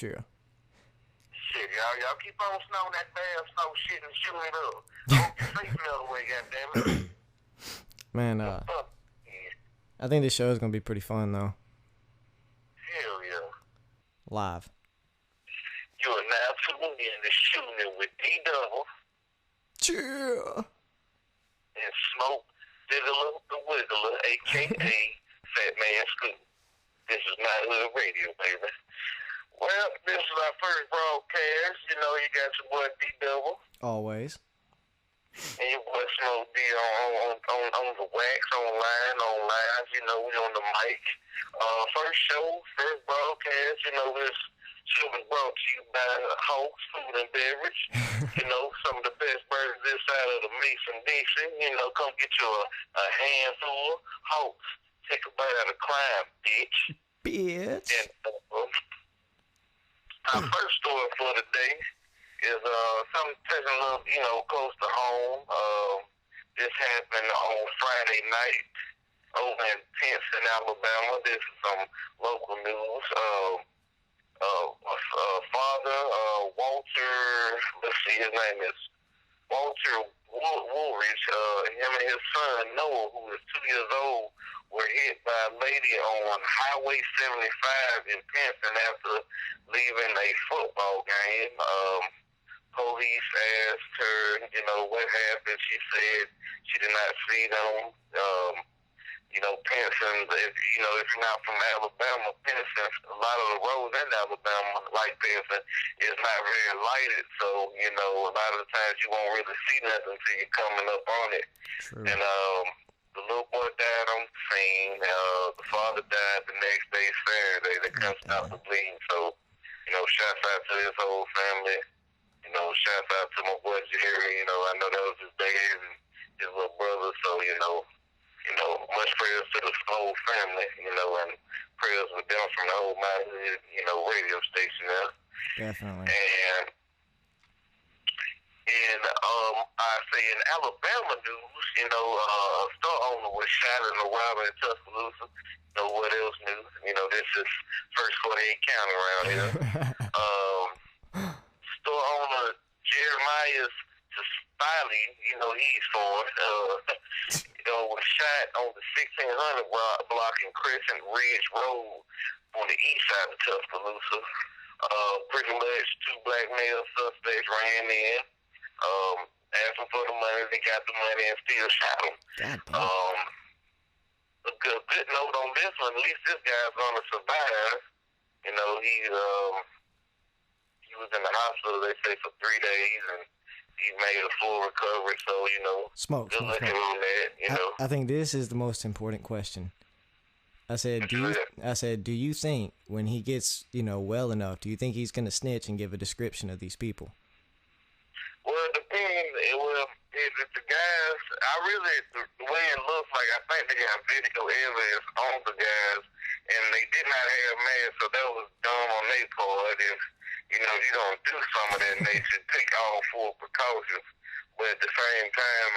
True. Shit, y'all keep on snowing that damn snow shit and shooting it up. I hope your face melt away, goddammit. Man, Fuck yeah. I think this show is gonna be pretty fun though. Hell yeah. Live. You are now tuned in to Shootin' It with D-Double True. and Smoke Diggler the Wiggler, a.k.a. Fat Man Scoop. This is my hood radio, baby. Well, this is our first broadcast. You know, you got your boy D-Double Always. and your boy Smoke D on the wax, online. You know, we on the mic. First show, first broadcast. You know, this show is brought to you by Hawks Food and Beverage. You know, some of the best burgers this side of the Mason-Dixon. You know, come get you a handful. Hawks, take a bite out of crime, bitch. Bitch. And our first story for the day is something taking a little, you know, close to home. This happened on Friday night over in Pinson, Alabama. This is some local news. Father Walter, let's see, his name is Walter Woolridge. Him and his son Noah, who is 2 years old, were hit by a lady on Highway 75 in Pinson after leaving a football game. Police asked her, you know, what happened. She said she did not see them. You know, Pinson, if you're not from Alabama, Pinson, a lot of the roads in Alabama, like Pinson, is not very lighted. So, you know, a lot of the times you won't really see nothing until you're coming up on it. True. And the little boy died on the scene. The father died the next day, Saturday. They couldn't stop the bleeding. So, you know, shouts out to his whole family. You know, shouts out to my boy Jerry. You know, I know that was his dad and his little brother. So, you know, much prayers to the whole family. You know, and prayers with them from the whole my hood, you know, radio station there. Definitely. And I say in Alabama news, you know, a store owner was shot in a robbery in Tuscaloosa. You know what else new? You know, this is first 48 county around here. Store owner Jeremiah Spiley, you know, he's for was shot on the 1600 block in Crescent Ridge Road on the east side of Tuscaloosa. Pretty much two black male suspects ran in, asking for the money. They got the money and still shot him. A good note on this one, at least this guy's gonna survive. You know, he was in the hospital, they say, for 3 days, and he made a full recovery. So, you know, good looking on that. You know, I think this is the most important question. I said, do you think when he gets, you know, well enough, do you think he's gonna snitch and give a description of these people? Well, it depends. If the guys, the way it looks like, I think they got video evidence on the guys, and they did not have masks, so that was dumb on their part. If you're going to do some of that, they should take all full precautions. But at the same time,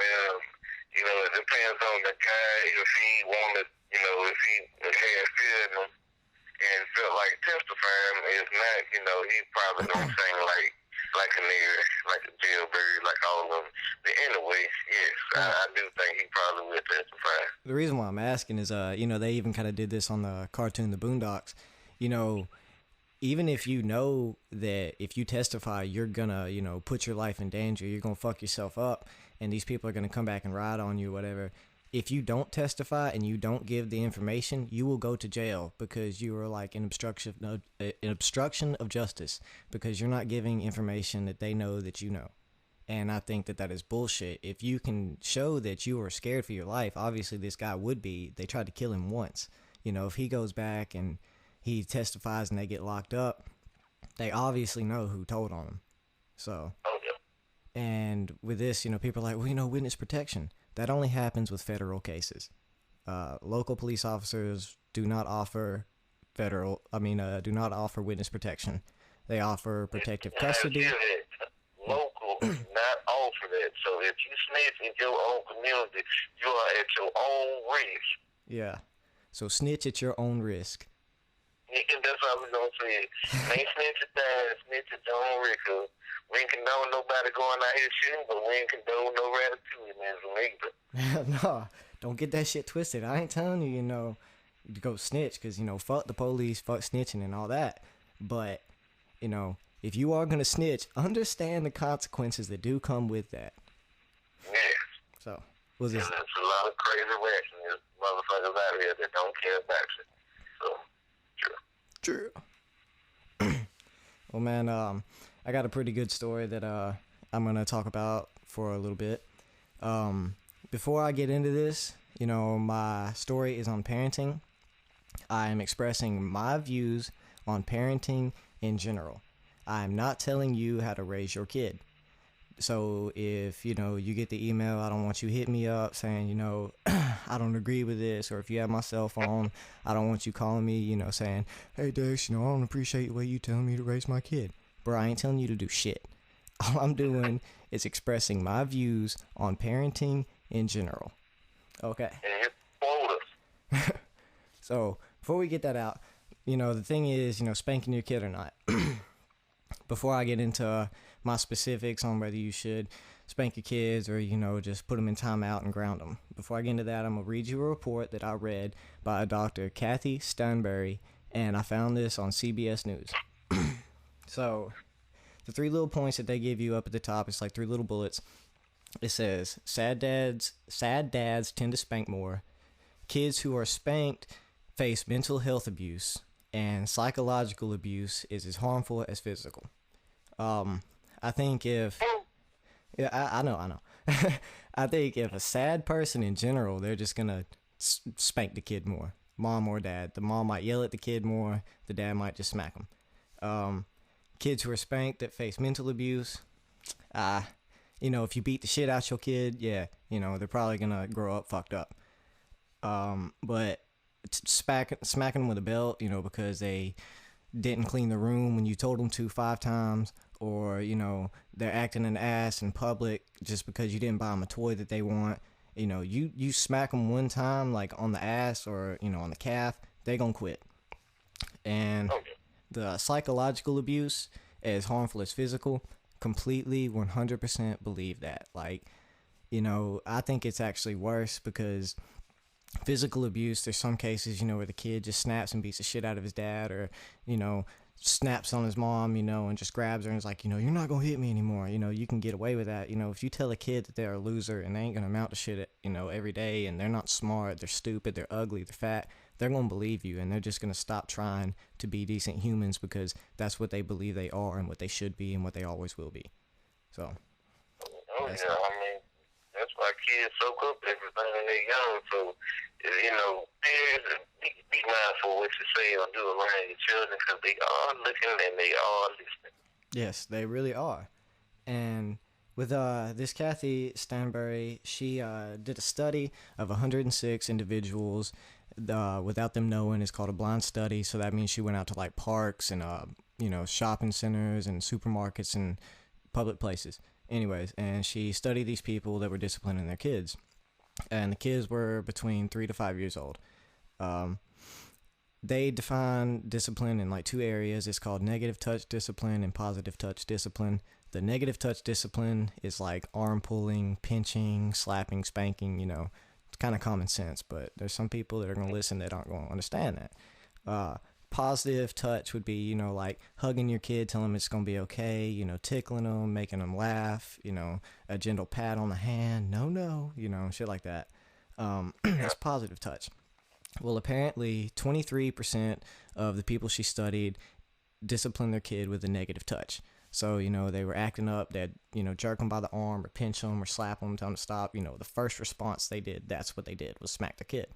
you know, it depends on the guy, if he wanted, you know, if he had fear in him and felt like testifying. If not, you know, he's probably going to sing like a nigga, like a jailbird, like all of them. But anyway, yes, I do think he probably will testify. The reason why I'm asking is, you know, they even kind of did this on the cartoon The Boondocks. You know, even if you know that if you testify, you're gonna, you know, put your life in danger, you're gonna fuck yourself up, and these people are gonna come back and ride on you, whatever. If you don't testify and you don't give the information, you will go to jail because you are like an obstruction of justice, because you're not giving information that they know that you know. And I think that is bullshit. If you can show that you are scared for your life, obviously this guy would be. They tried to kill him once. You know, if he goes back and he testifies and they get locked up, they obviously know who told on him. So, and with this, you know, people are like, well, you know, witness protection. That only happens with federal cases. Local police officers do not offer do not offer witness protection. They offer protective custody. Local do not offer that. So if you snitch in your own community, you are at your own risk. Yeah. So snitch at your own risk. And that's all we're going to say. Ain't snitching down, snitching don't Rick. We ain't condone nobody going out here shooting, but we ain't condone no ratatouille, man, either. No, don't get that shit twisted. I ain't telling you, to go snitch, because, fuck the police, fuck snitching and all that. But, if you are going to snitch, understand the consequences that do come with that. Yeah. So, was this? There's a lot of crazy reactions. Motherfuckers out here that don't care about you. So, true. Well, man, I got a pretty good story that I'm going to talk about for a little bit. Before I get into this, my story is on parenting. I am expressing my views on parenting in general. I'm not telling you how to raise your kid. So if, you get the email, I don't want you hit me up saying, I don't agree with this. Or if you have my cell phone, I don't want you calling me, saying, hey, Dex, I don't appreciate the way you telling me to raise my kid. Bro, I ain't telling you to do shit. All I'm doing is expressing my views on parenting in general. Okay. So before we get that out, the thing is, spanking your kid or not. Before I get into my specifics on whether you should spank your kids or, just put them in timeout and ground them. Before I get into that, I'm going to read you a report that I read by a Dr. Kathy Stanbury, and I found this on CBS News. So, the 3 little points that they give you up at the top, it's like 3 little bullets. It says, sad dads tend to spank more. Kids who are spanked face mental health abuse, and psychological abuse is as harmful as physical. I think if... Yeah, I know. I think if a sad person in general, they're just going to spank the kid more. Mom or dad. The mom might yell at the kid more. The dad might just smack him. Kids who are spanked that face mental abuse, if you beat the shit out your kid, yeah, they're probably going to grow up fucked up. But smacking them with a belt, because they didn't clean the room when you told them to 5 times, or, they're acting an ass in public just because you didn't buy them a toy that they want. You smack them one time, like on the ass or, on the calf, they gonna quit. And the psychological abuse, as harmful as physical, completely 100% believe that. Like, I think it's actually worse because physical abuse, there's some cases, where the kid just snaps and beats the shit out of his dad, or, snaps on his mom, and just grabs her and is like, you're not going to hit me anymore. You can get away with that. If you tell a kid that they're a loser and they ain't going to amount to shit, every day, and they're not smart, they're stupid, they're ugly, they're fat, they're going to believe you, and they're just going to stop trying to be decent humans because that's what they believe they are and what they should be and what they always will be. So. Oh, yeah, that's why kids soak up everything when they're young. So, parents, be mindful what you say or do around your children because they are looking and they are listening. Yes, they really are. And with this Kathy Stanbury, she did a study of 106 individuals without them knowing. It's called a blind study. So that means she went out to like parks and shopping centers and supermarkets and public places. Anyways, and she studied these people that were disciplining their kids. And the kids were between 3 to 5 years old. They define discipline in like 2 areas. It's called negative touch discipline and positive touch discipline. The negative touch discipline is like arm pulling, pinching, slapping, spanking, it's kind of common sense, but there's some people that are going to listen that aren't going to understand that. Positive touch would be, like hugging your kid, telling them it's going to be okay, tickling them, making them laugh, a gentle pat on the hand, no, shit like that. That's positive touch. Well, apparently 23% of the people she studied disciplined their kid with a negative touch. So, they were acting up, they'd, jerk them by the arm or pinch them or slap them, tell them to stop. The first response they did, that's what they did, was smack the kid.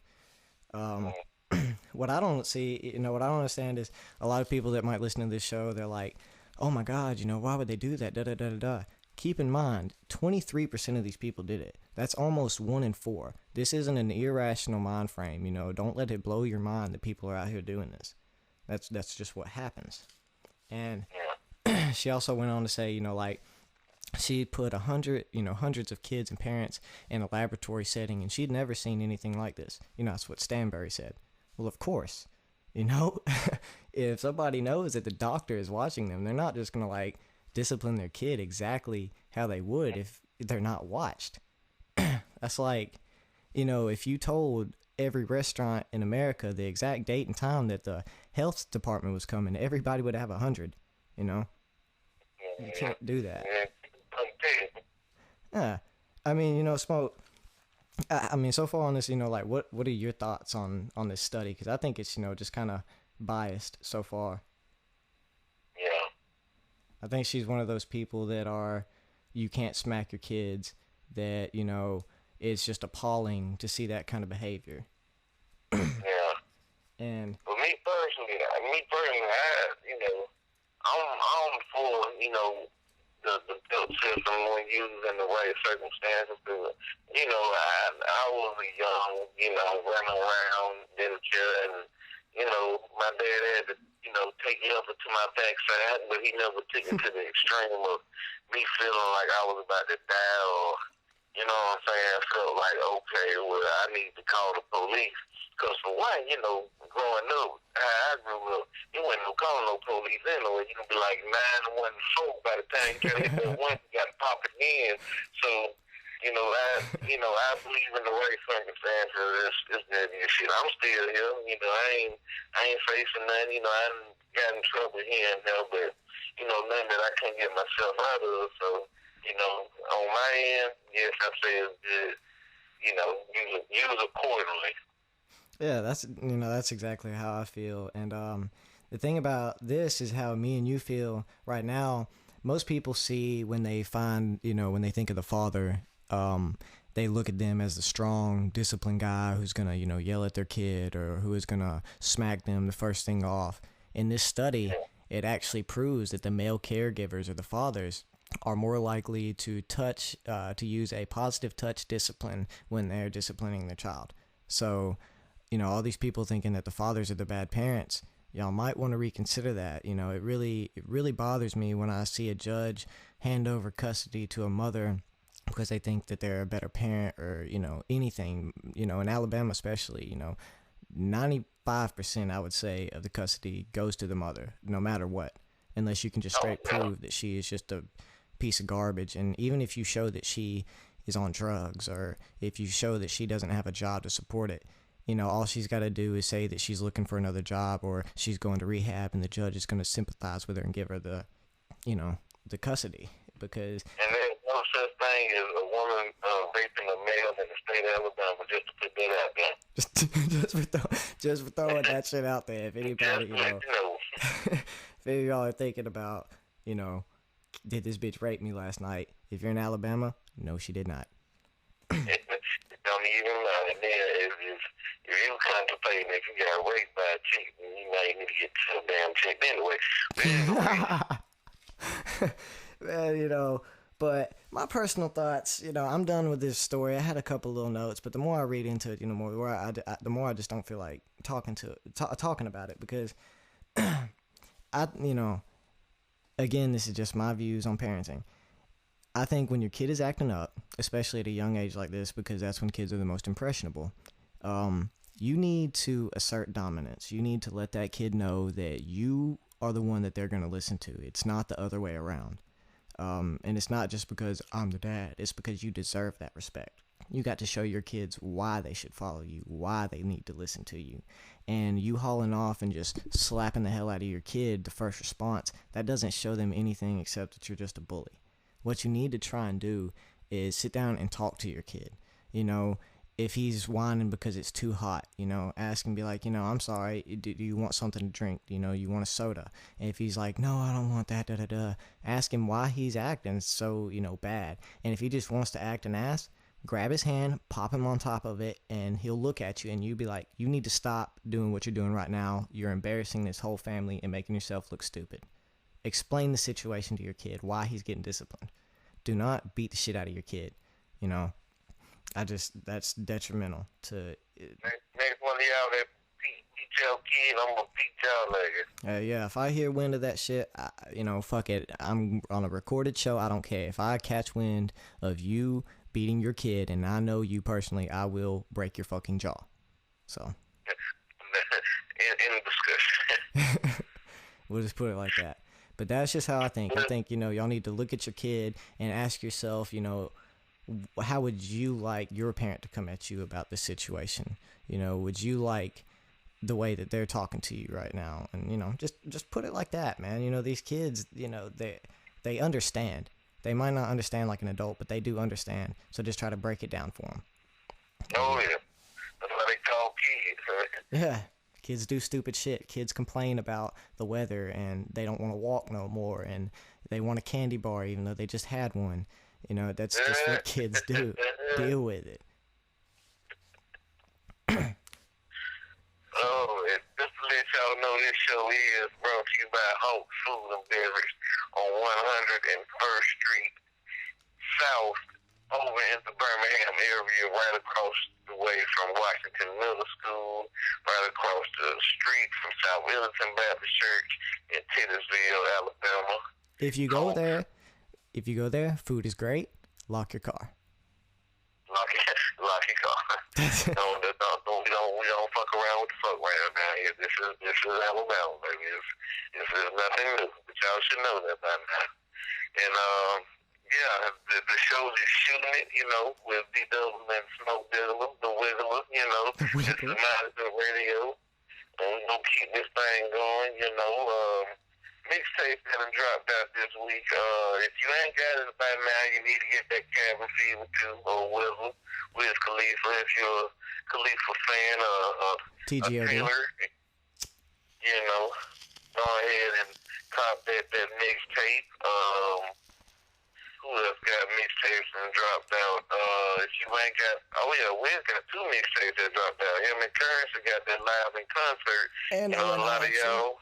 What I don't see, what I don't understand is a lot of people that might listen to this show, they're like, oh my God, why would they do that? Da-da-da-da-da. Keep in mind, 23% of these people did it. That's almost 1 in 4. This isn't an irrational mind frame, Don't let it blow your mind that people are out here doing this. That's just what happens. And she also went on to say, she put hundreds of kids and parents in a laboratory setting, and she'd never seen anything like this. That's what Stanbury said. Well, of course, if if somebody knows that the doctor is watching them, they're not just gonna like discipline their kid exactly how they would if they're not watched. That's like, you know, if you told every restaurant in America the exact date and time that the health department was coming, everybody would have 100. You know, you can't do that. Yeah, I mean, you know, Smoke. I mean, so far on this, you know, like, what are your thoughts on this study? Because I think it's, you know, just kind of biased so far. Yeah. I think she's one of those people that are, you can't smack your kids. That, you know, it's just appalling to see that kind of behavior. Yeah. And for me personally, I'm for, you know, the built system when used in the right circumstances. Cause, you know, I was a young, you know, running around, didn't care, and, you know, my dad had to, you know, take me up to my backside, but he never took it to the extreme of me feeling like I was about to die or, you know what I'm saying, I felt like, okay, well, I need to call the police. Because for one, you know, growing up, how I grew up, you wasn't no calling no police anyway. You can be like 914 by the time you get that one, you got to pop it in. So, I believe in the right circumstances. It's good shit. I'm still here. You know, I ain't facing nothing. You know, I done got in trouble here and there, but, you know, nothing that I can't get myself out of. So, you know, on my end, yes, I say it's good. You know, use accordingly. Yeah, that's exactly how I feel. And the thing about this is how me and you feel right now. Most people see when they think of the father, they look at them as the strong, disciplined guy who's gonna, you know, yell at their kid or who is gonna smack them the first thing off. In this study, it actually proves that the male caregivers or the fathers are more likely to use a positive touch discipline when they're disciplining their child. So, you know, all these people thinking that the fathers are the bad parents, y'all might want to reconsider that. You know, it really bothers me when I see a judge hand over custody to a mother because they think that they're a better parent or, you know, anything. You know, in Alabama especially, you know, 95%, I would say, of the custody goes to the mother, no matter what, unless you can just straight prove that she is just a piece of garbage. And even if you show that she is on drugs or if you show that she doesn't have a job to support it, you know, all she's got to do is say that she's looking for another job or she's going to rehab, and the judge is going to sympathize with her and give her the, you know, the custody. Because and there's no such thing as a woman raping a male in the state of Alabama, just to put that out there. just for throwing that shit out there. If anybody, you know, if any of y'all are thinking about, you know, did this bitch rape me last night? If you're in Alabama, no, she did not. It don't even matter. And then if you contemplating if you got raped by a chick, then you might need to get to a damn chick anyway. Man, you know, but my personal thoughts, you know, I'm done with this story. I had a couple little notes, but the more I read into it, you know, the more I just don't feel like talking about it because you know, again, this is just my views on parenting. I think when your kid is acting up, especially at a young age like this, because that's when kids are the most impressionable, you need to assert dominance. You need to let that kid know that you are the one that they're going to listen to. It's not the other way around. And it's not just because I'm the dad. It's because you deserve that respect. You got to show your kids why they should follow you, why they need to listen to you. And you hauling off and just slapping the hell out of your kid, the first response, that doesn't show them anything except that you're just a bully. What you need to try and do is sit down and talk to your kid. You know, if he's whining because it's too hot, you know, ask him, be like, you know, I'm sorry, do you want something to drink? You know, you want a soda? And if he's like, no, I don't want that, ask him why he's acting so, you know, bad. And if he just wants to act an ass, grab his hand, pop him on top of it, and he'll look at you and you'll be like, you need to stop doing what you're doing right now. You're embarrassing this whole family and making yourself look stupid. Explain the situation to your kid, why he's getting disciplined. Do not beat the shit out of your kid, you know. That's detrimental to... Next one of y'all that beat y'all kid, I'm gonna beat y'all later. Yeah, if I hear wind of that shit, you know, fuck it. I'm on a recorded show, I don't care. If I catch wind of you beating your kid, and I know you personally, I will break your fucking jaw. So... in discussion. We'll just put it like that. But that's just how I think. I think, y'all need to look at your kid and ask yourself, how would you like your parent to come at you about this situation? Would you like the way that they're talking to you right now? And, just put it like that, man. These kids, they understand. They might not understand like an adult, but they do understand. So just try to break it down for them. Oh, yeah. That's what they call kids, right? Yeah. Kids do stupid shit. Kids complain about the weather and they don't want to walk no more and they want a candy bar even though they just had one. That's just what kids do. Deal with it. Just to let y'all know, this show is brought to you by Hope Food and Beverage on 101st Street South over in the Birmingham area, right across the way from Washington Middle School, right across the street from South Williston Baptist Church in Titusville, Alabama. If you go there, food is great. Lock your car. Lock your car. We don't fuck around with the fuck around down here. This is Alabama, baby. This is nothing new, but y'all should know that by now. And the show is Shootin' It, with D-Double and Smoke Dizzler, the Wiggler, This is Madison Radio. And we're gonna keep this thing going, mixtape that done dropped out this week. If you ain't got it by now, you need to get that Cabin Fever too, or Wiz Khalifa. If you're a Khalifa fan, TGOD. a Taylor, go ahead and cop that mixtape. Who else got mixtapes and dropped out? If you ain't got, Wiz got 2 mixtapes that dropped out. Him and Currency got that live in concert. And a lot of y'all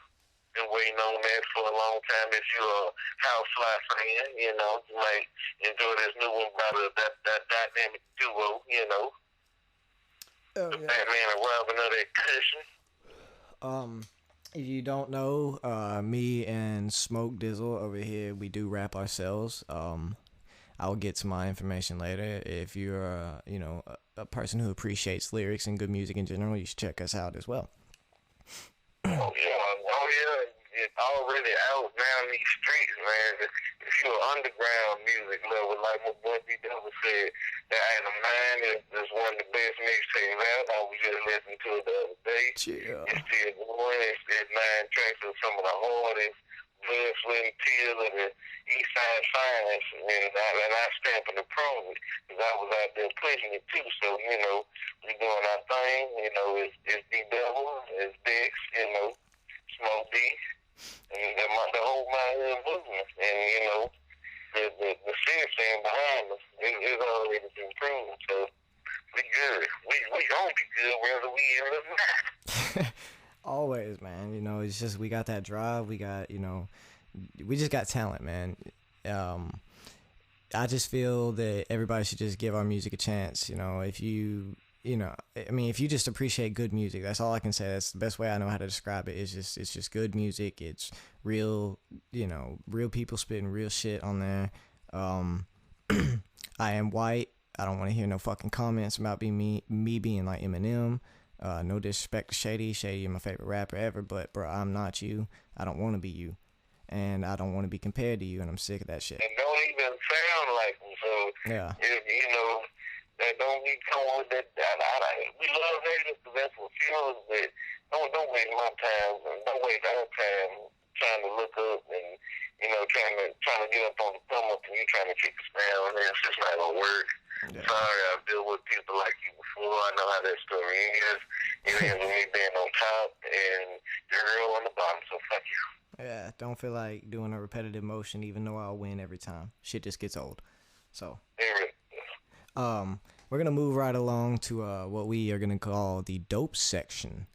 been waiting on that for a long time. If you're a Housefly fan, you might enjoy this new one by that dynamic duo, the Batman and Robin of that cushion. If you don't know, me and Smoke Dizzle over here, we do rap ourselves. I'll get to my information later. If you're, a person who appreciates lyrics and good music in general, you should check us out as well. Oh yeah, it's already out now in these streets, man. If you're underground music lover, like my boy D-Double said, that Item 9 is one of the best mixtapes out. I was just listening to it the other day. Yeah. It's still going. It's 9 tracks of some of the hardest blood, sweat, and tears of the East Side Finest, and I stamp and approve it, because I was out there pushing it too. So, we doing our thing. It's D-Double, it's Dex, Smoke D, and the whole Mountain movement, and the citizen behind us is already been proven. So we good. We gonna be good whether we in or not. Always, man. It's just we got that drive. We got we just got talent, man. I just feel that everybody should just give our music a chance. If you if you just appreciate good music, that's all I can say. That's the best way I know how to describe it. It's just good music. It's real, real people spitting real shit on there. I am white. I don't want to hear no fucking comments about me being like Eminem. No disrespect to Shady. Shady is my favorite rapper ever, but bro, I'm not you. I don't want to be you. And I don't want to be compared to you, and I'm sick of that shit. And don't even sound like me, so yeah. That don't be coming with that. We love haters because that's what fuels, but don't waste my time, and don't waste our time trying to look up and trying to get up on the come up, and you trying to kick us down. It's just not gonna work. Yeah. Sorry, I've dealt with people like you before. I know how that story is. It ends with me being on top and the girl on the bottom. So fuck you. Yeah, don't feel like doing a repetitive motion, even though I'll win every time. Shit just gets old. So, we're gonna move right along to what we are gonna call the dope section.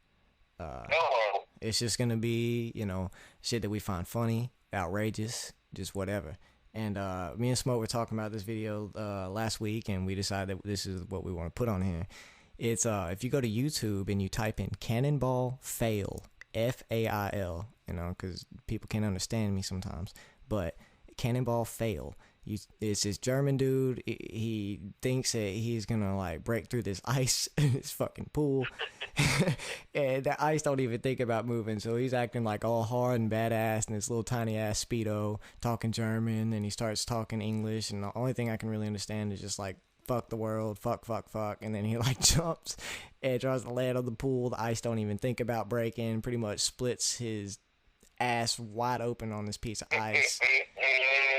It's just gonna be, shit that we find funny, outrageous, just whatever. And me and Smoke were talking about this video last week, and we decided that this is what we want to put on here. It's if you go to YouTube and you type in Cannonball Fail, Fail, because people can't understand me sometimes, but cannonball fail. It's this German dude. He thinks that he's gonna like break through this ice in this fucking pool, and the ice don't even think about moving. So he's acting like all hard and badass in this little tiny ass speedo, talking German, and he starts talking English. And the only thing I can really understand is just like fuck the world, fuck, and then he like jumps and tries to land on the pool. The ice don't even think about breaking. Pretty much splits his ass wide open on this piece of ice.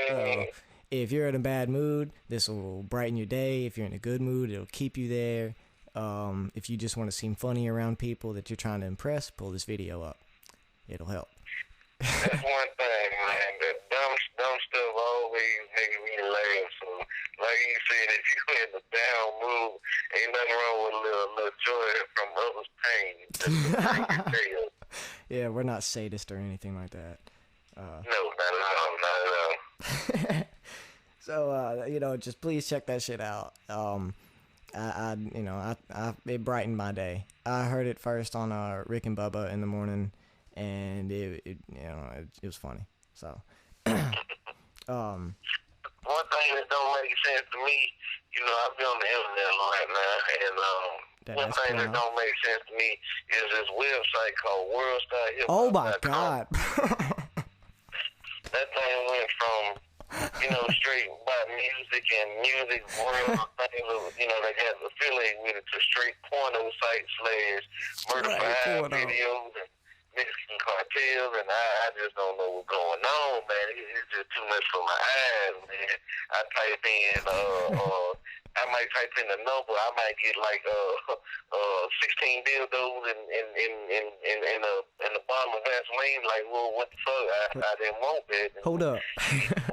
So if you're in a bad mood, this will brighten your day. If you're in a good mood, it'll keep you there. If you just want to seem funny around people that you're trying to impress, pull this video up. It'll help. That's one thing, man. That dumb stuff always makes me laugh. So, like you said, if you're in a down mood, ain't nothing wrong with a little joy from others' pain. Just bring your tail. Yeah, we're not sadist or anything like that. No, not at all. So, just please check that shit out. It brightened my day. I heard it first on Rick and Bubba in the morning, and it was funny. So, one thing that don't make sense to me, I be on the internet a lot now, and one thing that don't make sense to me is this website called World Star Hip Hop. Oh my God. That thing went from, straight about music and music world things, they got affiliated with it to straight porno sites / murder videos and Mexican cartels, and I just don't know what's going on, man. It's just too much for my eyes, man. I type in, I might type in a number. I might get like 16 dildos in the bottom of Vaseline. Like, well, what the fuck? I didn't want that. Hold up.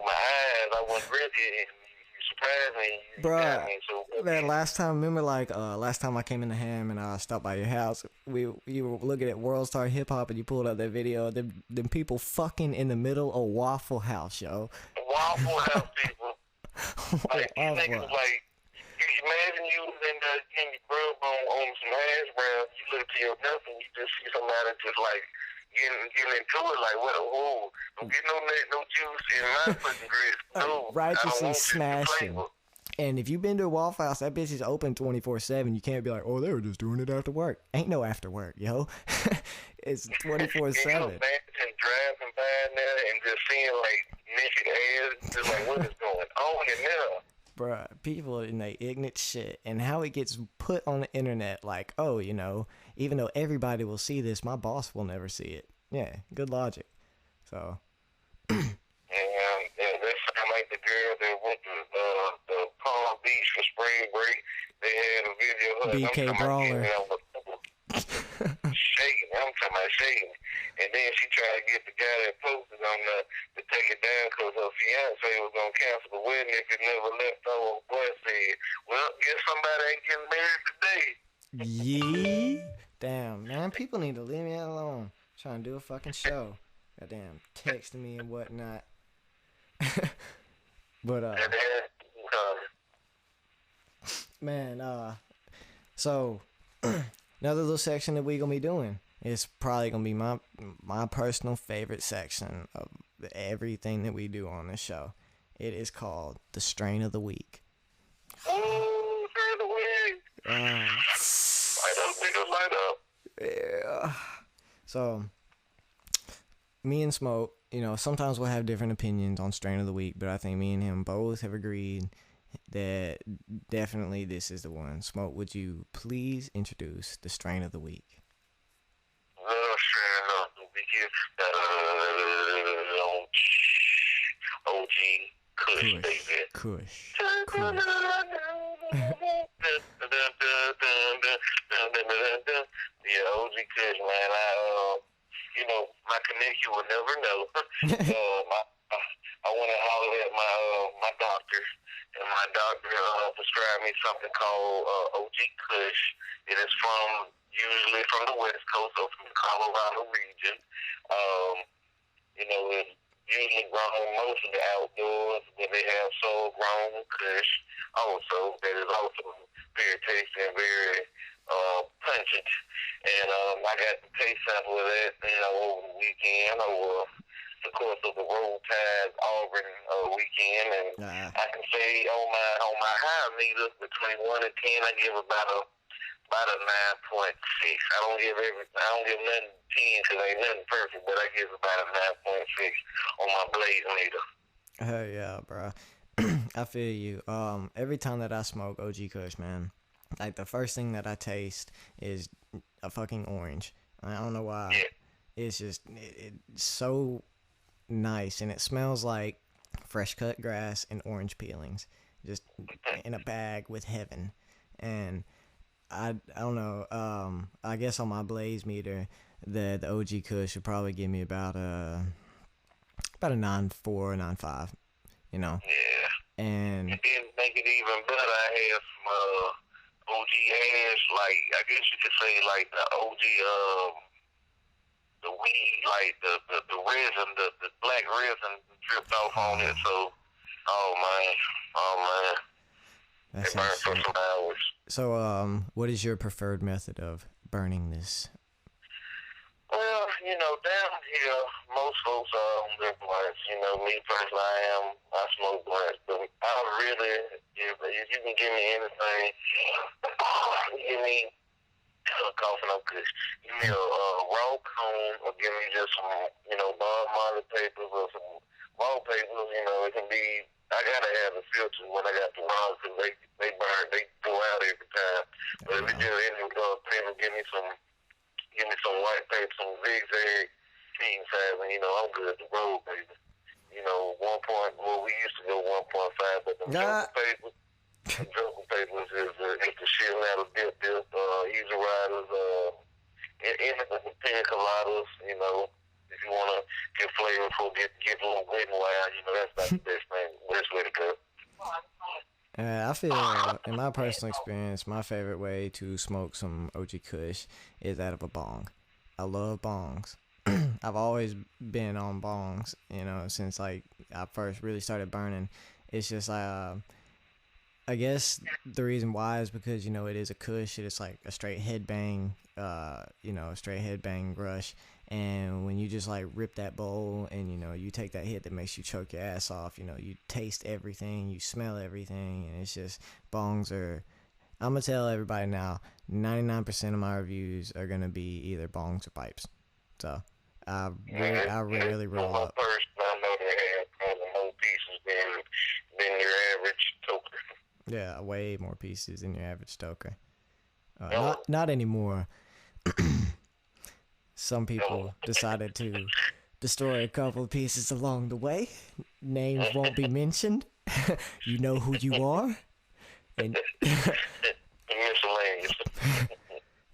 My eyes, I wasn't ready. And you surprised me. Bruh, man, last time I came in the Ham and I stopped by your house, you were looking at World Star Hip Hop and you pulled up that video. Them people fucking in the middle of Waffle House, yo. Waffle House people. Like, these niggas, like, imagine you was in your grub on some hash browns, you look to your left and you just see somebody just like getting into it, like, whoa, don't get no juice in my fucking grits. No, righteously smashing. And if you've been to a Waffle House, that bitch is open 24/7. You can't be like, oh, they were just doing it after work. Ain't no after work, yo. It's 24/7. Imagine driving by there and just seeing like naked ass, just like, what is going on in there? Bruh, people in their ignorant shit, and how it gets put on the internet, like, oh, even though everybody will see this, my boss will never see it. Yeah, good logic. So. Yeah, that sound like the girl that went to the Palm Beach for spring break. They had a video of her. BK Brawler. Shaking. I'm talking about shaking. And then she tried to get the guy that posted on to take it down because her fiance was going to cancel the wedding if it never left over. Boy said, well, guess somebody ain't getting married today. Yeah. Damn, man. People need to leave me alone. I'm trying to do a fucking show. Goddamn, texting me and whatnot. But, man, so another little section that we gonna be doing is probably gonna be my personal favorite section of everything that we do on this show. It is called the Strain of the Week. Oh, Strain of the Week. Light up. Yeah. So, me and Smoke, sometimes we'll have different opinions on Strain of the Week, but I think me and him both have agreed that definitely this is the one. Smoke, would you please introduce the Strain of the Week? The Strain of the Week is OG Kush, baby. Kush. Yeah, OG Kush, man. My connection will never know. I want to holler at my doctor, and my doctor prescribed me something called OG Kush. It is usually from the West Coast, so from the Colorado region. It's usually grown mostly outdoors, but they have soil-grown Kush also that is also very tasty and very pungent. And I got the taste sample of that, over the weekend, over the course of the Roll Tide Auburn Auburn weekend, and Nah. I can say on my high meter between 1 and 10, I give about a 9.6. I don't give nothing 10 because ain't nothing perfect, but I give about a 9.6 on my blaze meter. Hell yeah, bro. I feel you. Every time that I smoke OG Kush, man, like the first thing that I taste is a fucking orange. I don't know why. Yeah. It's just it's so nice, and it smells like fresh cut grass and orange peelings, just in a bag with heaven. And I don't know. I guess on my blaze meter, the OG Kush would probably give me about a 9.4, 9.5. You know. Yeah. And then make it even better, I have some OG ash, like, I guess you could say, like, the OG, the weed, like, the resin, the black resin dripped off on it, so, oh, man. That It burned sounds for sick. some hours. So, what is your preferred method of burning this? Well, down here, most folks are on their blunts. Me personally, I smoke blunts. But I really, if you can give me anything, give me coughing up good. Give me a raw cone, or give me just some, Bob Marley papers or some raw papers. It can be. I gotta have a filter when I got the raw because they burn, they go out every time. But if it's just any paper, give me some white paper, some zigzag king size, and I'm good to roll, baby. 1 point. Well, we used to go 1.5, but the joker papers is the shit metal dip, easy riders, anything, pina coladas. If you want to get flavorful, get a little wet and wild, that's not the best way to go. I feel, in my personal experience, my favorite way to smoke some OG Kush is out of a bong. I love bongs. I've always been on bongs, since like I first really started burning. It's just I guess the reason why is because it is a Kush. It's like a straight headbang, straight headbang rush. And when you just like rip that bowl and you take that hit that makes you choke your ass off, you taste everything, you smell everything, and it's just bongs are. I'm gonna tell everybody now, 99% of my reviews are gonna be either bongs or pipes. So I rarely roll up. First, I know they have probably more pieces than your average toker. Yeah, way more pieces than your average stoker. Not anymore. Some people decided to destroy a couple of pieces along the way. Names won't be mentioned. You know who you are. And miscellaneous.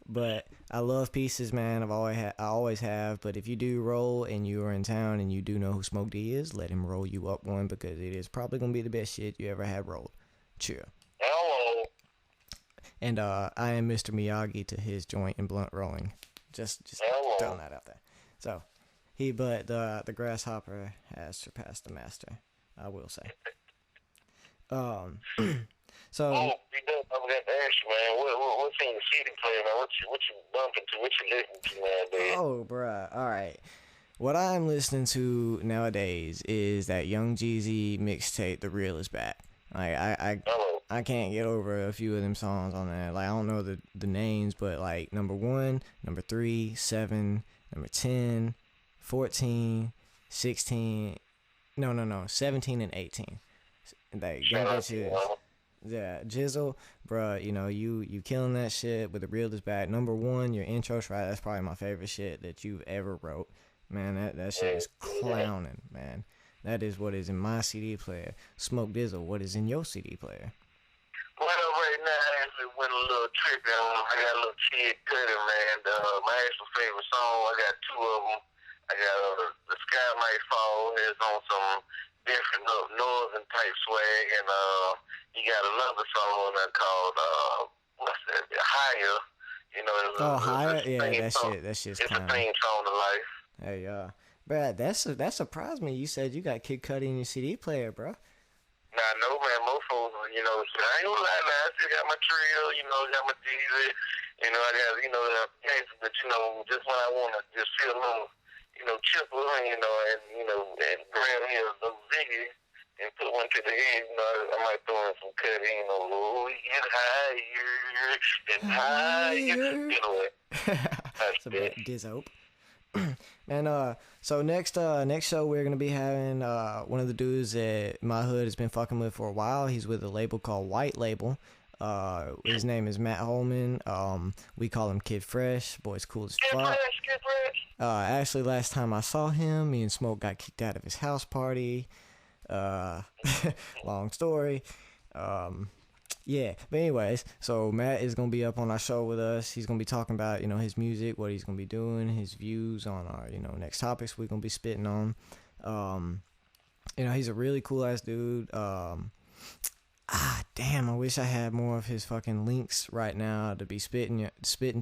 But I love pieces, man. I always have. But if you do roll and you are in town and you do know who Smoke D is, let him roll you up one because it is probably gonna be the best shit you ever had rolled. Cheer. Hello. And I am Mr. Miyagi to his joint and blunt rolling. Just throwing that out there. So but the grasshopper has surpassed the master, I will say. So. Oh, you know, I forgot to ask you, man. What's in your CD player, man? What you bumping to? What you listening to, man, man? Oh, bruh. All right. What I'm listening to nowadays is that Young Jeezy mixtape, The Real Is Back. Like I can't get over a few of them songs on that. Like I don't know the names, but like number 1, number 3, 7, number 10, 14, 16. No, 17 and 18. Like that shit. Yeah, Jizzle, bruh, you killing that shit with The Real Is Back. Number 1, your intro track, that's probably my favorite shit that you've ever wrote. Man, that shit is clowning, man. That is what is in my CD player. Smoke Dizzle, what is in your CD player? Well, right now, I actually went a little trippy on. I got a little Kid Cudi, man. My actual favorite song, I got 2 of them. I got The Sky Might Fall. It's on some different northern type swag, and he got another song called what's that? Higher. Higher? Yeah, that shit's it's a theme song to life. Hey, bruh, that surprised me. You said you got Kid Cudi in your CD player, bro. Nah, no, man. Most folks, I ain't gonna lie, man. I still got my trio, got my Jesus. I got, the gangster, but, just when I want to just feel a little, chipper, and grab me a ziggy higher and put one to the head. You know, I might throw in some cut, you know, oh, get higher and higher. You know what? It's a bit Dizzope. Man, so next show we're gonna be having one of the dudes that my hood has been fucking with for a while. He's with a label called White Label. His name is Matt Holman. We call him Kid Fresh. Boy's cool as fuck. Kid Fresh. Actually, last time I saw him, me and Smoke got kicked out of his house party. Long story. Yeah, but anyways, so Matt is gonna be up on our show with us. He's gonna be talking about, you know, his music, what he's gonna be doing, his views on our, you know, next topics we're gonna be spitting on. You know, he's a really cool ass dude. Damn, I wish I had more of his fucking links right now to be spitting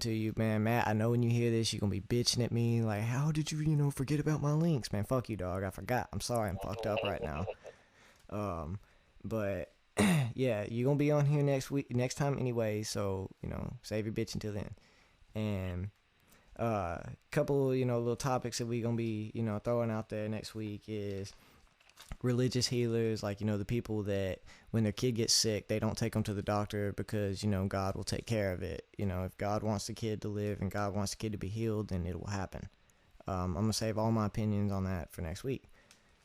to you, man. Matt, I know when you hear this, you're gonna be bitching at me like, how did you, you know, forget about my links, man? Fuck you, dog. I forgot. I'm sorry, I'm fucked up right now. But yeah, you're gonna be on here next time anyway, so, you know, save your bitch until then. And couple, you know, little topics that we gonna be, you know, throwing out there next week is religious healers, like, you know, the people that when their kid gets sick, they don't take them to the doctor because, you know, God will take care of it. You know, if God wants the kid to live and God wants the kid to be healed, then it will happen. I'm gonna save all my opinions on that for next week.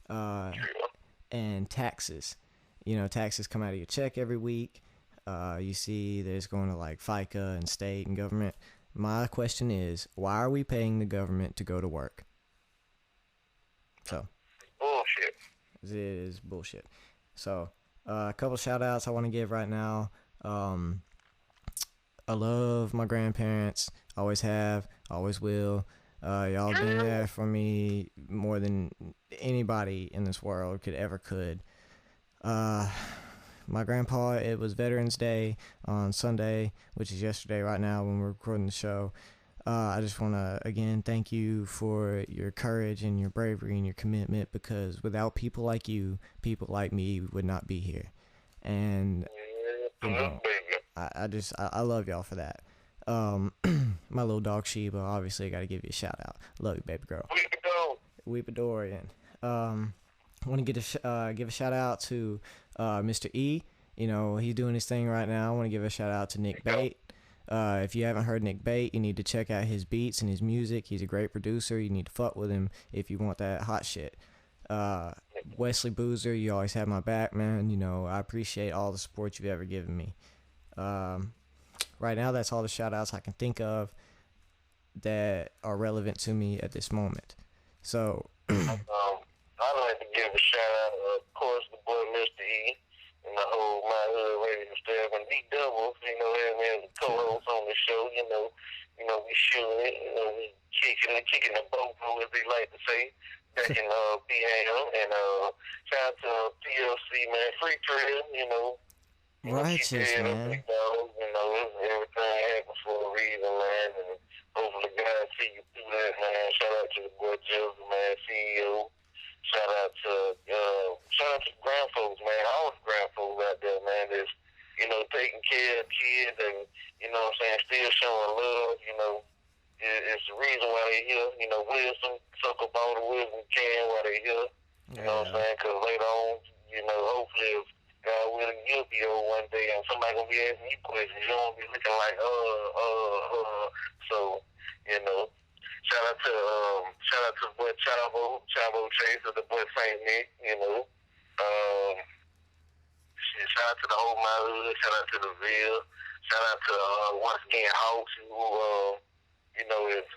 And taxes. You know, taxes come out of your check every week. You see there's going to like FICA and state and government. My question is, why are we paying the government to go to work? So, bullshit. It is bullshit. So, a couple shout outs I want to give right now. I love my grandparents. Always have, always will. Y'all been there for me more than anybody in this world could. My grandpa, it was Veterans Day on Sunday, which is yesterday right now when we're recording the show. I just want to, again, thank you for your courage and your bravery and your commitment, because without people like you, people like me would not be here. And, you know, I love y'all for that. My little dog Sheba, obviously, I got to give you a shout out. Love you, baby girl. Weepadorian. I want to give a shout out to Mr. E. You know, he's doing his thing right now. I want to give a shout out to Nick Bate. If you haven't heard Nick Bate, you need to check out his beats and his music. He's a great producer. You need to fuck with him if you want that hot shit. Wesley Boozer, you always have my back, man. You know, I appreciate all the support you've ever given me. Right now, that's all the shout outs I can think of that are relevant to me at this moment. So, I'd like to give a shout out, of course, the boy Mr. E and the whole My Hood Radio staff and D Double, you know, having the co-host on the show. You know, we shooting it, you know, we kicking the boat, as they like to say, back in BAM. And shout out to PLC, man, Free Trail, you know. Righteous, man. You know, everything happens for a reason, man, and hopefully God see you through that, man. Shout out to the boy Joseph, man, CEO. Shout out to grand folks, man, all the grand folks out there, man, that's, you know, taking care of kids and, you know what I'm saying, still showing love, you know. It's the reason why they're here, you know, wisdom, suck up all the wisdom we can while they're here, you know what I'm saying, because later on, you know, hopefully if God willing, you'll be old one day and somebody gonna be asking you questions, you don't be looking like, so, you know. Shout out to the boy Chavo Chase, or the boy Saint Nick, you know. Shout out to the whole My Hood, shout out to the Ville, shout out to once again Hawks, who you know is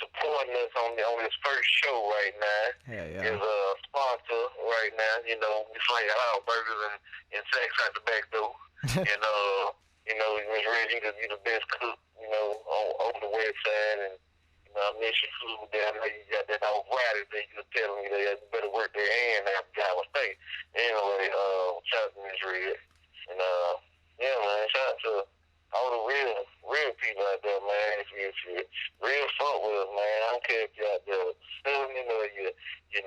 supporting us on this first show right now. Yeah. Is a sponsor right now. You know, we slinging out burgers and sex out the back door. And you know, Miss Reggie, you're the best cook, you know, on the website, and you know, I miss your food down there. You got that old Friday that you were telling me that you better work their hand after Iowa State. Anyway, shout out to Miss Red. And yeah, man, shout out to all the real people out there, man. If you real fuck with us, man, I don't care if you're out there selling, or you're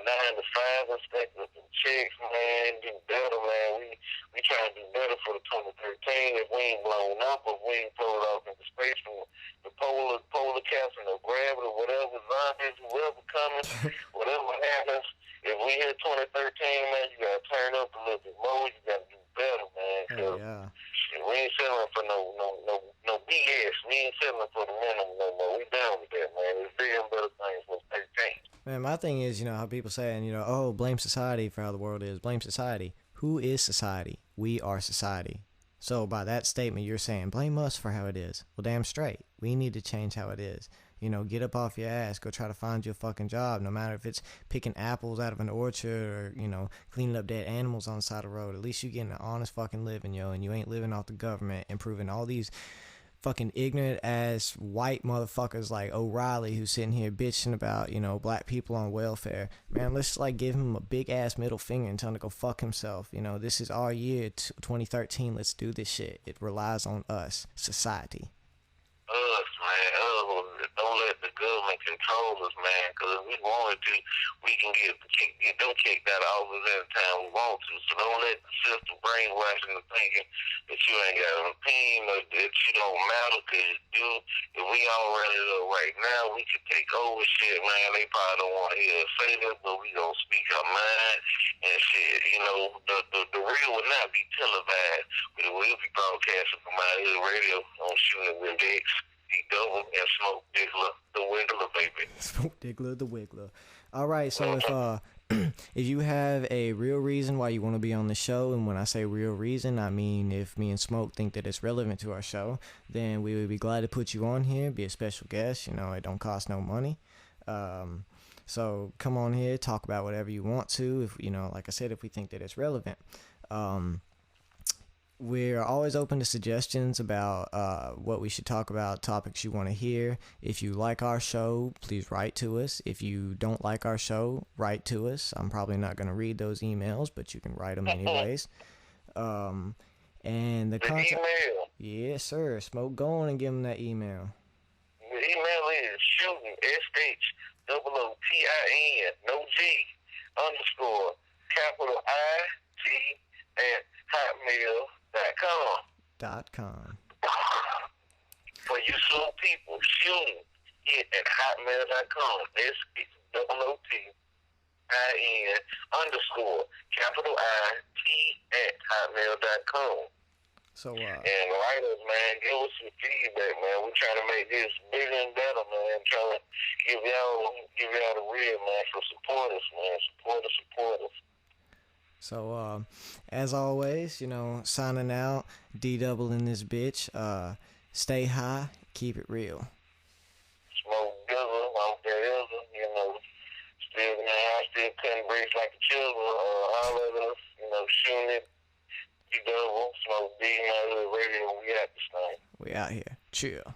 9 to 5 and stacking up some checks, man. Do better, man. We trying to do better for the 2013. If we ain't blown up, if we ain't pulled off into space from the polar caps and the gravity, whatever, zombies, whoever coming, whatever happens, if we hit 2013, man, you gotta turn up a little bit more. You gotta do better, man. Oh, yeah. Shit, we ain't settling for no BS. We ain't settling for the minimum no more. We down with that, man. There's bigger and better things for 13. Man, my thing is, how people saying, oh, blame society for how the world is. Blame society. Who is society? We are society. So by that statement, you're saying, blame us for how it is. Well, damn straight. We need to change how it is. Get up off your ass. Go try to find you a fucking job, no matter if it's picking apples out of an orchard or, cleaning up dead animals on the side of the road. At least you getting an honest fucking living, and you ain't living off the government, improving all these fucking ignorant ass white motherfuckers like O'Reilly who's sitting here bitching about, black people on welfare. Man, let's give him a big ass middle finger and tell him to go fuck himself. This is our year, 2013. Let's do this shit. It relies on us, society. Us, man. Don't let the government control us, man. Because if we wanted to, we can get them kicked out of office any time we want to. So don't let the system brainwash into thinking that you ain't got an opinion or that you don't matter. Because if we all run it up right now, we could take over shit, man. They probably don't want to hear us say that, but we gonna speak our mind and shit. The real would not be televised, but it will be broadcasted from my radio on Shootin' It Show. Double and Smoke Diggler, the Wiggler, baby. Smoke Diggler, the Wiggler. All right, so if you have a real reason why you want to be on the show, and when I say real reason, I mean if me and Smoke think that it's relevant to our show, then we would be glad to put you on here, be a special guest. It don't cost no money. So come on here, talk about whatever you want to. If like I said, if we think that it's relevant. We're always open to suggestions about what we should talk about, topics you want to hear. If you like our show, please write to us. If you don't like our show, write to us. I'm probably not going to read those emails, but you can write them anyways. And the contact. Email. Yes, sir. Smoke, go on and give them that email. The email is shootin, SHOOTIN, no G, _, capital IT, at hotmail.com. For you slow people, shooting it at hotmail.com. SHOOTIN, capital IT, at hotmail.com. So, and writers, man, give us some feedback, man. We're trying to make this bigger and better, man. Trying to give y'all the real, man. So support us, man. Support us. So, as always, signing out, D-Double in this bitch. Stay high, keep it real. Smoke Dizzle, I'm Dizzle, still cutting bricks like a chisel. Holler at us, Shootin' It, D-Double, Smoke D, man, radio, we at this thing. We out here. Chill.